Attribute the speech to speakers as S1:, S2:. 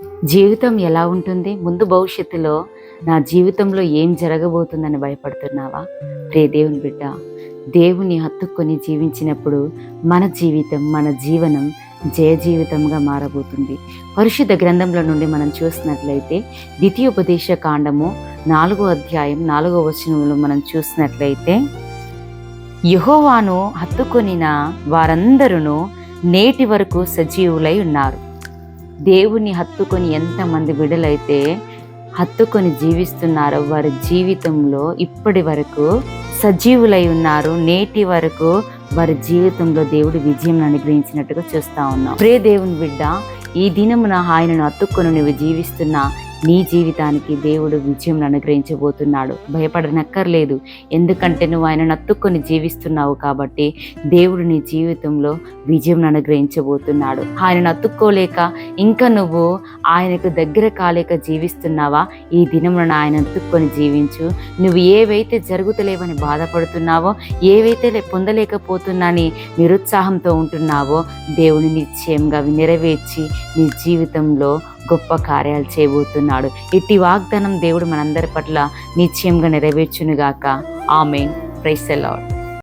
S1: జీవితం ఎలా ఉంటుంది? ముందు భవిష్యత్తులో నా జీవితంలో ఏం జరగబోతుందని భయపడుతున్నావా? ప్రియ దేవుని బిడ్డ, దేవుని హత్తుకొని జీవించినప్పుడు మన జీవితం, మన జీవనం జయ జీవితంగా మారబోతుంది. పరిశుద్ధ గ్రంథంలో నుండి మనం చూసినట్లయితే ద్వితీయోపదేశ కాండము 4వ అధ్యాయం 4వ వచనంలో మనం చూసినట్లయితే, యెహోవాను హత్తుకొనిన వారందరూ నేటి వరకు సజీవులై ఉన్నారు. దేవుని హత్తుకొని ఎంతమంది బిడ్డలైతే హత్తుకొని జీవిస్తున్నారో వారి జీవితంలో ఇప్పటి వరకు సజీవులై ఉన్నారు. నేటి వరకు వారి జీవితంలో దేవుడు విజయం అనుగ్రహించినట్టుగా చూస్తా ఉన్నాం. ప్రియ దేవుని బిడ్డ, ఈ దినమున ఆయనను హత్తుకొని నువ్వు జీవిస్తున్న నీ జీవితానికి దేవుడు విజయం అనుగ్రహించబోతున్నాడు. భయపడనక్కర్లేదు, ఎందుకంటే నువ్వు ఆయనను హత్తుకొని జీవిస్తున్నావు కాబట్టి దేవుడు నీ జీవితంలో విజయం అనుగ్రహించబోతున్నాడు. ఆయనను హత్తుకోలేక ఇంకా నువ్వు ఆయనకు దగ్గర కాలేక జీవిస్తున్నావా? ఈ దినమున ఆయన హత్తుకొని జీవించు. నువ్వు ఏవైతే జరుగుతలేవని బాధపడుతున్నావో, ఏవైతే పొందలేకపోతున్నాని నిరుత్సాహంతో ఉంటున్నావో, దేవుని నిశ్చయంగా నెరవేర్చి నీ జీవితంలో గొప్ప కార్యాలు చేయబోతున్నాడు. ఇట్టి వాగ్దానం దేవుడు మనందరి పట్ల నిశ్చయంగా నెరవేర్చునుగాక. ఆమేన్. Praise the lord.